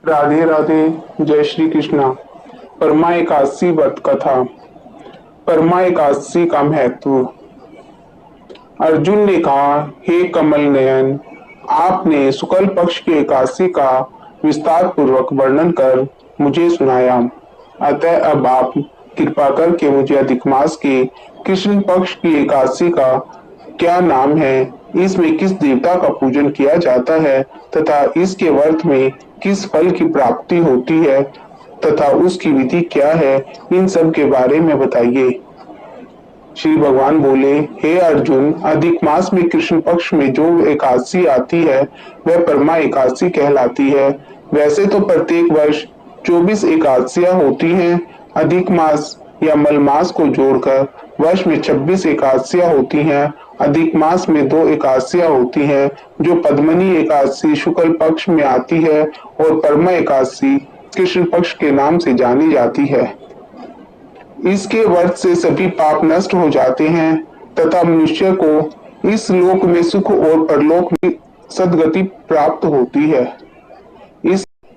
राधे राधे। जय श्री कृष्णा। परमा एकादशी व्रत कथा। परमा एकादशी का महत्व। अर्जुन ने कहा, हे कमल नयन, आपने शुक्ल पक्ष की एकादशी का विस्तार पूर्वक वर्णन कर मुझे सुनाया। अतः अब आप कृपा करके मुझे अधिक मास के कृष्ण पक्ष की एकादशी का क्या नाम है, इसमें किस देवता का पूजन किया जाता है तथा इसके व्रत में किस फल की प्राप्ति होती है तथा उसकी विधि क्या है, इन सब के बारे में बताइए। श्री भगवान बोले, हे अर्जुन, अधिक मास में कृष्ण पक्ष में जो एकादशी आती है वह परमा एकादशी कहलाती है। वैसे तो प्रत्येक वर्ष 24 एकादशियां होती हैं। अधिक मास या मल मास को जोड़कर वर्ष में 26 एकादशियां होती हैं। अधिक मास में 2 एकादशियां होती हैं जो पद्मनी एकादशी शुक्ल पक्ष में आती है और परमा एकादशी कृष्ण पक्ष के नाम से जानी जाती है। इसके व्रत से सभी पाप नष्ट हो जाते हैं तथा मनुष्य को इस लोक में सुख और परलोक में सद्गति प्राप्त होती है।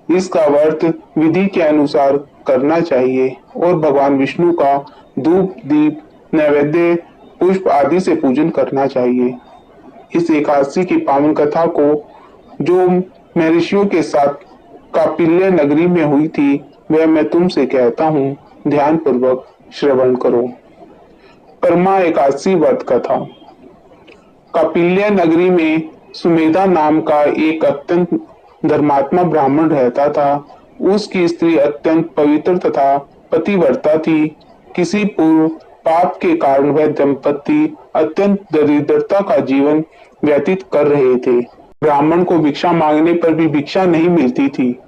इसका व्रत विधि के अनुसार करना चाहिए और भगवान विष्णु का धूप दीप नैवेद्य पुष्प आदि से पूजन करना चाहिए। इस एकादशी की पावन कथा को जो मैं ऋषियों के साथ कापिल्य नगरी में हुई थी वह मैं तुमसे कहता हूँ, ध्यान पूर्वक श्रवण करो। परमा एकादशी व्रत कथा। कापिल्य नगरी में सुमेधा नाम का एक अत्यंत धर्मात्मा ब्राह्मण रहता था। उसकी स्त्री अत्यंत पवित्र तथा पतिव्रता थी। किसी पूर्व पाप के कारण वह दंपति अत्यंत दरिद्रता का जीवन व्यतीत कर रहे थे। ब्राह्मण को भिक्षा मांगने पर भी भिक्षा नहीं मिलती थी।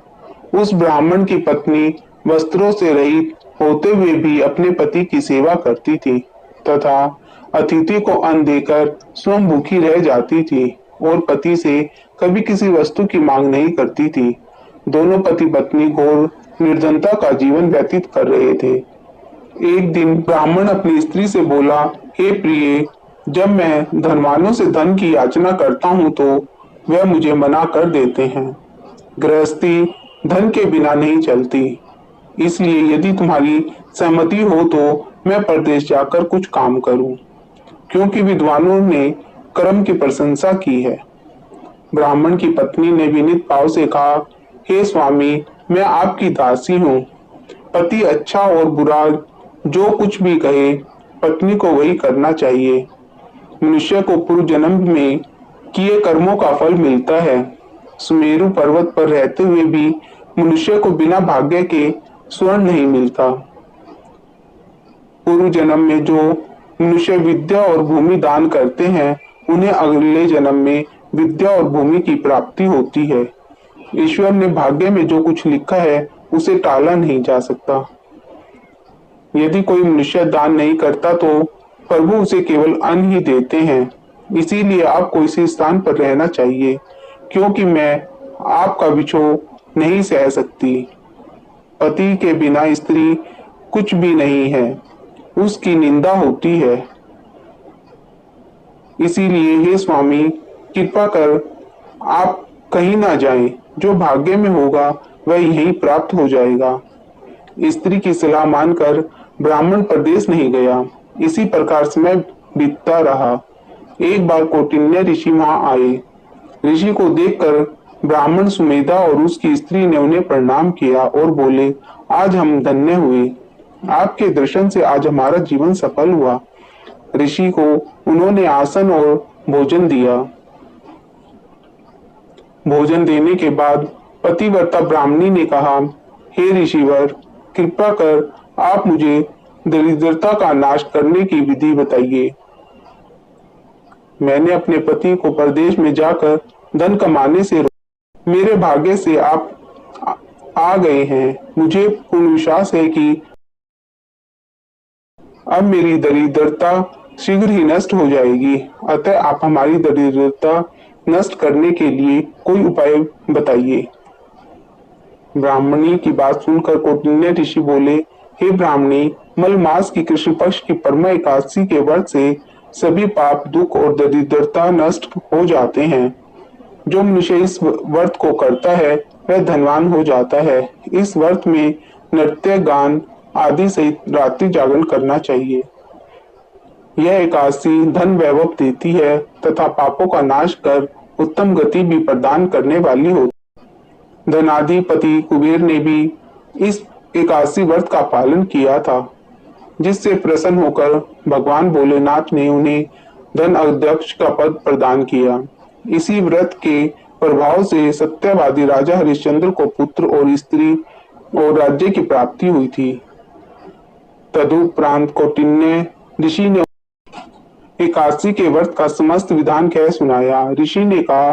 उस ब्राह्मण की पत्नी वस्त्रों से रहित होते हुए भी अपने पति की सेवा करती थी तथा अतिथि को अन्न देकर स्वयं भूखी रह जाती थी और पति से कभी किसी वस्तु की मांग नहीं करती थी। दोनों पति पत्नी घोर निर्धनता का जीवन व्यतीत कर रहे थे। एक दिन ब्राह्मण अपनी स्त्री से बोला, हे प्रिय, जब मैं धनवानों से धन की याचना करता हूँ तो वह मुझे मना कर देते हैं। गृहस्थी धन के बिना नहीं चलती, इसलिए यदि तुम्हारी सहमति हो तो मैं परदेश जाकर कुछ काम करूं, क्योंकि विद्वानों ने कर्म की प्रशंसा की है। ब्राह्मण की पत्नी ने विनीत भाव से कहा, हे स्वामी, मैं आपकी दासी हूँ। पति अच्छा और बुरा जो कुछ भी कहे पत्नी को वही करना चाहिए। मनुष्य को पूर्व जन्म में किए कर्मों का फल मिलता है। सुमेरु पर्वत पर रहते हुए भी मनुष्य को बिना भाग्य के स्वर्ण नहीं मिलता। पूर्व जन्म में जो मनुष्य विद्या और भूमि दान करते हैं उन्हें अगले जन्म में विद्या और भूमि की प्राप्ति होती है। ईश्वर ने भाग्य में जो कुछ लिखा है उसे टाला नहीं जा सकता। यदि कोई मनुष्य दान नहीं करता तो प्रभु उसे केवल अन्न ही देते हैं। इसीलिए आपको इसी स्थान पर रहना चाहिए, क्योंकि मैं आपका विछोह नहीं सह सकती। पति के बिना स्त्री कुछ भी नहीं है, उसकी निंदा होती है। इसीलिए हे स्वामी, कृपा कर आप कहीं ना जाएं। जो भाग्य में होगा वह यहीं प्राप्त हो जाएगा। स्त्री की सलाह मानकर ब्राह्मण प्रदेश नहीं गया। इसी प्रकार समय बीतता रहा। एक बार कौटिल्य ऋषि वहां आए। ऋषि को देखकर ब्राह्मण सुमेधा और उसकी स्त्री ने उन्हें प्रणाम किया और बोले, आज हम धन्य हुए। आपके दर्शन से आज हमारा जीवन सफल हुआ। ऋषि को उन्होंने आसन और भोजन दिया। भोजन देने के बाद पतिव्रता ब्राह्मणी ने कहा, हे ऋषिवर, कृपा कर आप मुझे दरिद्रता का नाश करने की विधि बताइए। मैंने अपने पति को परदेश में जाकर धन कमाने से मेरे भाग्य से आप आ गए हैं। मुझे पूर्ण विश्वास है कि अब मेरी दरिद्रता शीघ्र ही नष्ट हो जाएगी। अतः आप हमारी दरिद्रता नष्ट करने के लिए कोई उपाय बताइए। ब्राह्मणी की बात सुनकर कौटिल्य ऋषि बोले, हे ब्राह्मणी, मल मास की कृष्ण पक्ष की परमा एकादशी के व्रत से सभी पाप दुख और दरिद्रता नष्ट हो जाते हैं। जो मनुष्य इस व्रत को करता है वह धनवान हो जाता है। इस व्रत में नृत्य, गान आदि सहित रात्रि जागरण करना चाहिए। यह एकादशी धन वैभव देती है तथा पापों का नाश कर उत्तम गति भी प्रदान करने वाली होती। धनाधिपति कुबेर ने भी इस एकादशी व्रत का पालन किया था, जिससे प्रसन्न होकर भगवान भोलेनाथ ने उन्हें धन अध्यक्ष का पद प्रदान किया। इसी व्रत के प्रभाव से सत्यवादी राजा हरिश्चंद्र को पुत्र और स्त्री और राज्य की प्राप्ति हुई थी। तदुपरांत कौटिन्य ऋषि ने एकादशी के व्रत का समस्त विधान कह सुनाया। ऋषि ने कहा,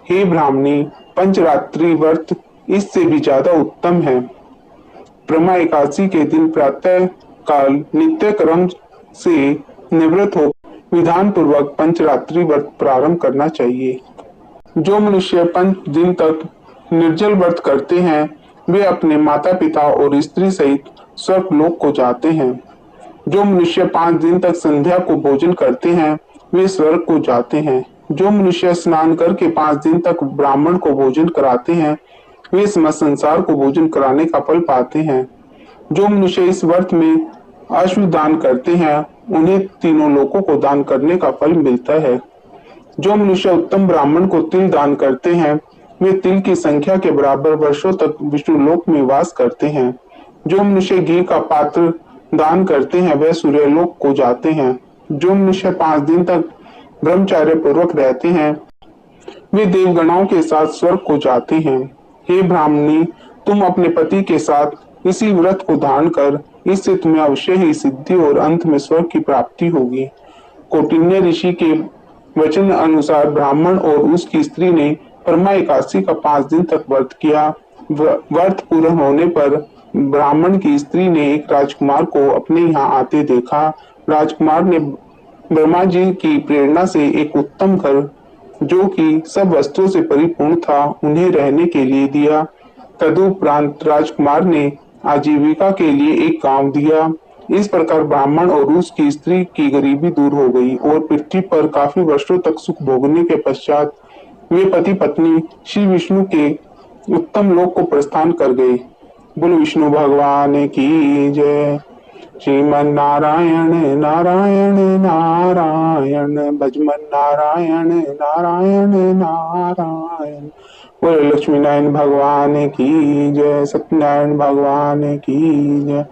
हे ब्राह्मणी, पंचरात्रि व्रत इससे भी ज्यादा उत्तम है। ब्रह्मा एकादशी के दिन प्रातः काल नित्य कर्म से निवृत्त हो विधान पूर्वक पंचरात्रि व्रत प्रारंभ करना चाहिए। जो मनुष्य 5 दिन तक निर्जल व्रत करते हैं वे अपने माता पिता और स्त्री सहित स्वर्गलोक को जाते हैं। जो मनुष्य 5 दिन तक संध्या को भोजन करते हैं वे स्वर्ग को जाते हैं। जो मनुष्य स्नान करके 5 दिन तक ब्राह्मण को भोजन कराते हैं वे समस्त संसार को भोजन कराने का फल पाते हैं। जो मनुष्य इस व्रत में अश्व दान करते हैं उन्हें तीनों लोकों को दान करने का फल मिलता है। जो मनुष्य उत्तम ब्राह्मण को तिल दान करते हैं वे तिल की संख्या के बराबर वर्षों तक विष्णु लोक में वास करते हैं। जो मनुष्य घी का पात्र दान करते हैं वह सूर्यलोक को जाते हैं। जो मनुष्य 5 दिन तक ब्रह्मचर्य पूर्वक रहते हैं वे देवगणों के साथ स्वर्ग को जाते हैं। हे ब्राह्मणी, तुम अपने पति के साथ इसी व्रत को धारण कर, इससे तुम्हें अवश्य ही सिद्धि और अंत में स्वर्ग की प्राप्ति होगी। कौटिन्य ऋषि के वचन अनुसार ब्राह्मण और उसकी स्त्री ने परमा एकादशी का 5 दिन तक व्रत किया। व्रत पूर्ण होने पर ब्राह्मण की स्त्री ने एक राजकुमार को अपने यहाँ आते देखा। राजकुमार ने ब्रह्मा जी की प्रेरणा से एक उत्तम घर, जो कि सब वस्तुओं से परिपूर्ण था, उन्हें रहने के लिए दिया। तदुपरांत राजकुमार ने आजीविका के लिए एक गांव दिया। इस प्रकार ब्राह्मण और उसकी स्त्री की गरीबी दूर हो गई और पृथ्वी पर काफी वर्षों तक सुख भोगने के पश्चात वे पति पत्नी श्री विष्णु के उत्तम लोक को प्रस्थान कर गए। बोलो विष्णु भगवान की जय। श्रीमन नारायण नारायण नारायण, भजमन नारायण नारायण नारायण। बोलो लक्ष्मी नारायण भगवान की जय, सत्यनारायण भगवान की जय।